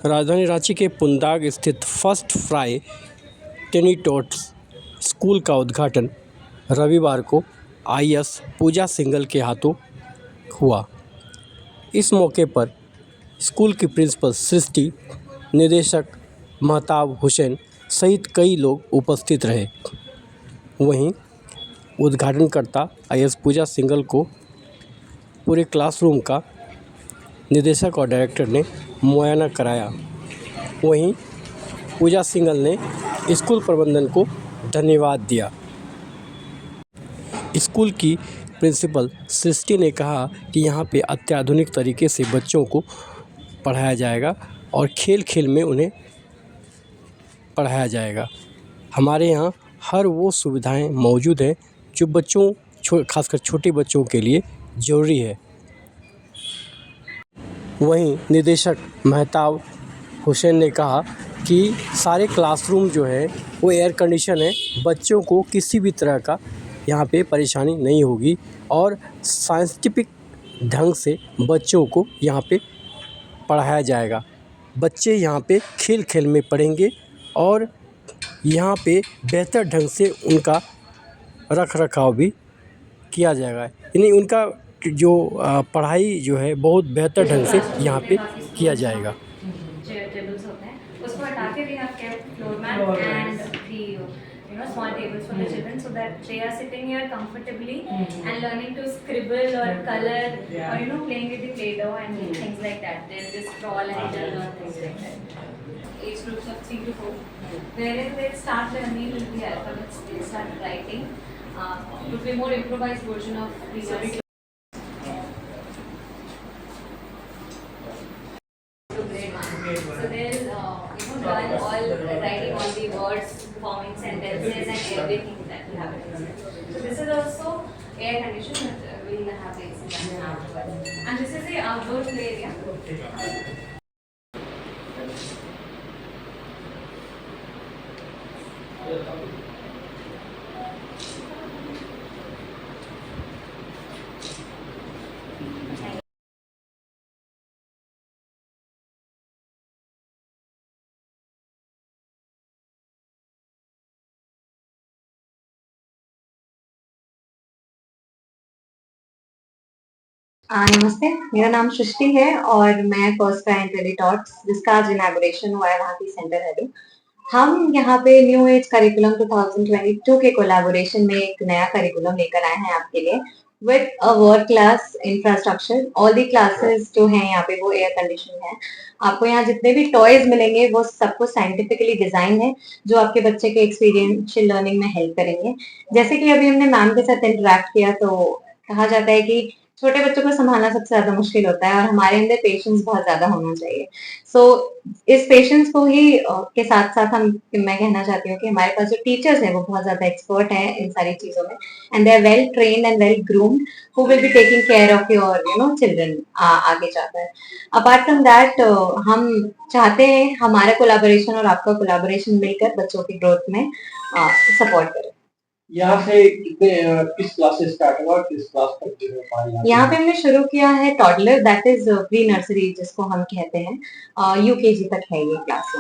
राजधानी रांची के पुंदाग स्थित फर्स्ट फ्राई टेनिटोट्स स्कूल का उद्घाटन रविवार को आईएएस पूजा सिंघल के हाथों हुआ। इस मौके पर स्कूल की प्रिंसिपल सृष्टि, निदेशक महताब हुसैन सहित कई लोग उपस्थित रहे। वहीं उद्घाटनकर्ता आईएएस पूजा सिंघल को पूरे क्लासरूम का निदेशक और डायरेक्टर ने मुआयना कराया। वहीं पूजा सिंघल ने स्कूल प्रबंधन को धन्यवाद दिया। स्कूल की प्रिंसिपल सृष्टि ने कहा कि यहाँ पे अत्याधुनिक तरीके से बच्चों को पढ़ाया जाएगा और खेल खेल में उन्हें पढ़ाया जाएगा। हमारे यहाँ हर वो सुविधाएं मौजूद हैं जो बच्चों खासकर छोटे बच्चों के लिए ज़रूरी है। वहीं निदेशक महताब हुसैन ने कहा कि सारे क्लासरूम जो है वो एयर कंडीशन है, बच्चों को किसी भी तरह का यहाँ पे परेशानी नहीं होगी और साइंटिफिक ढंग से बच्चों को यहाँ पे पढ़ाया जाएगा। बच्चे यहाँ पे खेल खेल में पढ़ेंगे और यहाँ पे बेहतर ढंग से उनका रख रखाव भी किया जाएगा। यानी उनका जो पढ़ाई जो है बहुत बेहतर ढंग से यहाँ पे किया जाएगा। टेबल्स होते हैं उसको हटा के we have kept floor mat and the small tables for the children so that they are sitting here comfortably and learning to scribble or color or playing with the play-doh and things like that. They'll just draw and they'll learn things like that. Age groups of 3 to 4, wherein they'll start learning with the alphabets, they'll start writing. It would be a more improvised version of the So they'll learn all writing all the words, forming sentences and everything that will happen. So this is also air conditioned, but we'll have AC afterwards. And this is the outdoor play area. नमस्ते, मेरा नाम सृष्टि है और मैं first fry टेनिटोट्स जिसका आज inauguration हुआ है वहाँ की सेंटर हेड हूँ। हम यहाँ पे न्यू एज करिकुलम 2022 के कोलैबोरेशन में एक नया करिकुलम लेकर आए हैं आपके लिए with a world class infrastructure. All the classes जो हैं यहाँ पे वो एयर कंडीशन है। आपको यहाँ जितने भी टॉयज मिलेंगे वो सबको साइंटिफिकली डिजाइन है जो आपके बच्चे के एक्सपीरियंशियल लर्निंग में हेल्प करेंगे। जैसे कि अभी हमने मैम के साथ इंटरेक्ट किया तो कहा जाता है कि छोटे बच्चों को संभालना सबसे ज्यादा मुश्किल होता है और हमारे अंदर पेशेंस बहुत ज्यादा होना चाहिए। सो इस पेशेंस को ही के साथ साथ मैं कहना चाहती हूँ कि हमारे पास जो टीचर्स हैं वो बहुत ज्यादा एक्सपर्ट हैं इन सारी चीजों में and they are well trained and well groomed who will be taking care of your children आगे जाकर। अपार्ट फ्रॉम दैट हम चाहते हैं हमारा कोलैबोरेशन और आपका कोलैबोरेशन मिलकर बच्चों की ग्रोथ में सपोर्ट करे। यहाँ से किस क्लास से स्टार्ट हुआ, किस क्लास तक? यहाँ पे हमने शुरू किया है toddler, that is pre nursery जिसको हम कहते हैं, यूकेजी तक है ये क्लास।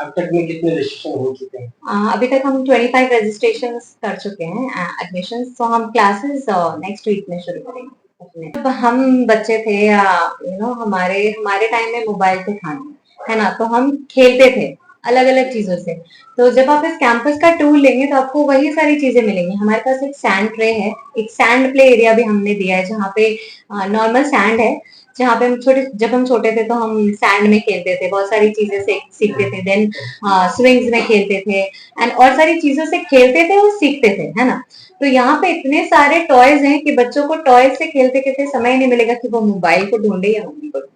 अब तक में कितने रजिस्ट्रेशन हो चुके हैं? अभी तक हम 25 रजिस्ट्रेशन कर चुके हैं एडमिशन। तो हम क्लासेस नेक्स्ट वीक में शुरू करेंगे। जब हम बच्चे थे हमारे टाइम में मोबाइल थे खाने, है ना, तो हम खेलते थे अलग अलग चीजों से। तो जब आप इस कैंपस का टूर लेंगे तो आपको वही सारी चीजें मिलेंगी। हमारे पास एक सैंड ट्रे है, एक सैंड प्ले एरिया भी हमने दिया है जहाँ पे नॉर्मल सैंड है, जहाँ पे जब हम छोटे थे तो हम सैंड में खेलते थे, बहुत सारी चीजें सीखते थे। देन स्विंग्स में खेलते थे एंड और सारी चीजों से खेलते थे और सीखते थे, है ना। तो यहाँ पे इतने सारे टॉयज हैं कि बच्चों को टॉयज से खेलते खेलते समय नहीं मिलेगा कि वो मोबाइल को ढूंढे या मम्मी को।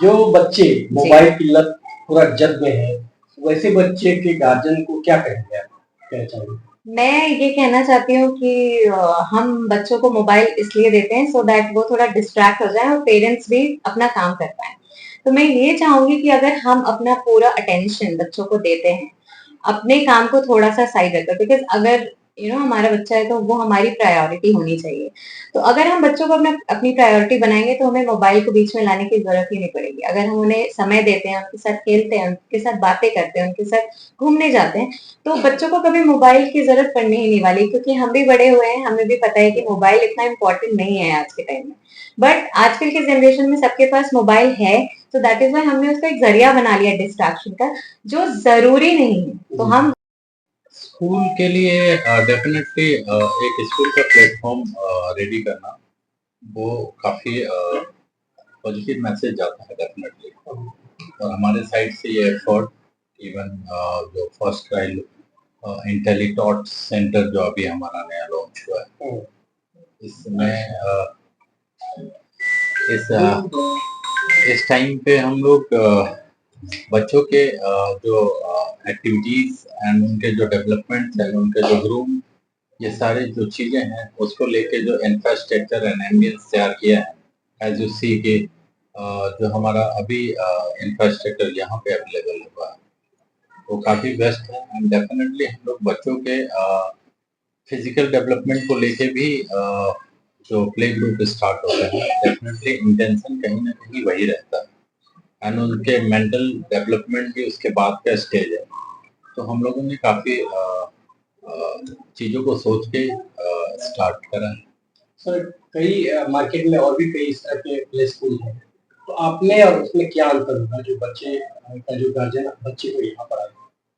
जो बच्चे मोबाइल की लत पूरा जद में है, वैसे बच्चे के गार्जियन को क्या कहेंगे आप? क्या चाहिए? मैं ये कहना चाहती हूँ कि हम बच्चों को मोबाइल इसलिए देते हैं सो दैट वो थोड़ा डिस्ट्रैक्ट हो जाए और पेरेंट्स भी अपना काम कर पाए। तो मैं ये चाहूंगी कि अगर हम अपना पूरा अटेंशन बच्चों को देते हैं, अपने काम को थोड़ा सा साइड रखकर, बिकॉज अगर हमारा बच्चा है तो वो हमारी प्रायोरिटी होनी चाहिए। तो अगर हम बच्चों को अपनी प्रायोरिटी बनाएंगे तो हमें मोबाइल को बीच में लाने की जरूरत ही नहीं पड़ेगी। अगर हम उन्हें समय देते हैं, उनके साथ खेलते हैं, उनके साथ बातें करते हैं, उनके साथ घूमने जाते हैं, तो बच्चों को कभी मोबाइल की जरूरत पड़ने ही नहीं वाली, क्योंकि हम भी बड़े हुए हैं, हमें भी पता है कि मोबाइल इतना इम्पोर्टेंट नहीं है आज के टाइम में। बट आजकल के जनरेशन में सबके पास मोबाइल है, तो दैट इज वाई हमने उसका एक जरिया बना लिया डिस्ट्रैक्शन का, जो जरूरी नहीं है। तो हम स्कूल के लिए डेफिनेटली एक स्कूल का प्लेटफॉर्म रेडी करना वो काफ़ी पॉजिटिव मैसेज जाता है डेफिनेटली। और हमारे साइड से ये एफर्ट इवन जो फर्स्ट ट्रायल इंटेलीटॉट सेंटर जो अभी हमारा नया लॉन्च हुआ है, इसमें इस टाइम पे हम लोग बच्चों के जो एक्टिविटीज एंड उनके जो डेवलपमेंट है, उनके जो ग्रूम, ये सारे जो चीजें हैं उसको लेके जो इंफ्रास्ट्रक्चर एंड एम्बियंस तैयार किया है, एज यू सी के जो हमारा अभी इंफ्रास्ट्रक्चर यहाँ पे अवेलेबल हुआ है वो काफी बेस्ट है। एंड डेफिनेटली हम लोग बच्चों के फिजिकल डेवलपमेंट को लेके भी जो प्ले ग्रुप स्टार्ट होते हैं, डेफिनेटली इंटेंशन कहीं ना कहीं वही रहता है एंड उनके मेंटल डेवलपमेंट भी उसके बाद का स्टेज है। तो हम लोगों ने काफी चीजों को सोच के स्टार्ट करा है। सर, कई मार्केट में और भी कई इस तरह के प्ले स्कूल हैं, तो आप में और उसमें क्या अंतर होगा जो बच्चे का जो गार्जियन बच्चे को यहाँ पर आए?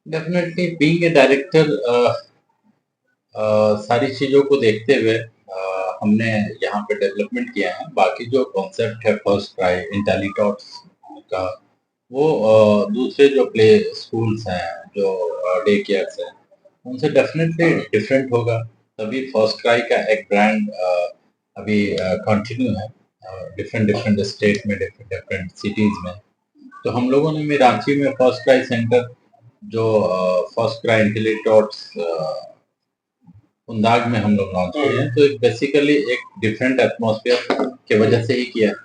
डेफिनेटली बीइंग ए डायरेक्टर सारी चीजों को देखते हुए हमने यहाँ पे डेवलपमेंट किया है। बाकी जो कॉन्सेप्ट है फर्स्ट ट्राई इंटेलीटॉट्स का, वो दूसरे जो प्ले स्कूल्स हैं, जो डे केयर्स हैं, उनसे डेफिनेटली डिफरेंट होगा। तभी फर्स्ट ट्राई का एक ब्रांड अभी कंटिन्यू है डिफरेंट डिफरेंट स्टेट में, डिफरेंट डिफरेंट सिटीज में। तो हम लोगों ने भी रांची में फर्स्ट ट्राई सेंटर जो फर्स्ट ट्राई इंटेलीटॉट्स उन्दाग में हम लोग लॉन्च किए हैं, तो बेसिकली एक डिफरेंट एटमॉस्फेयर की वजह से ही किया है।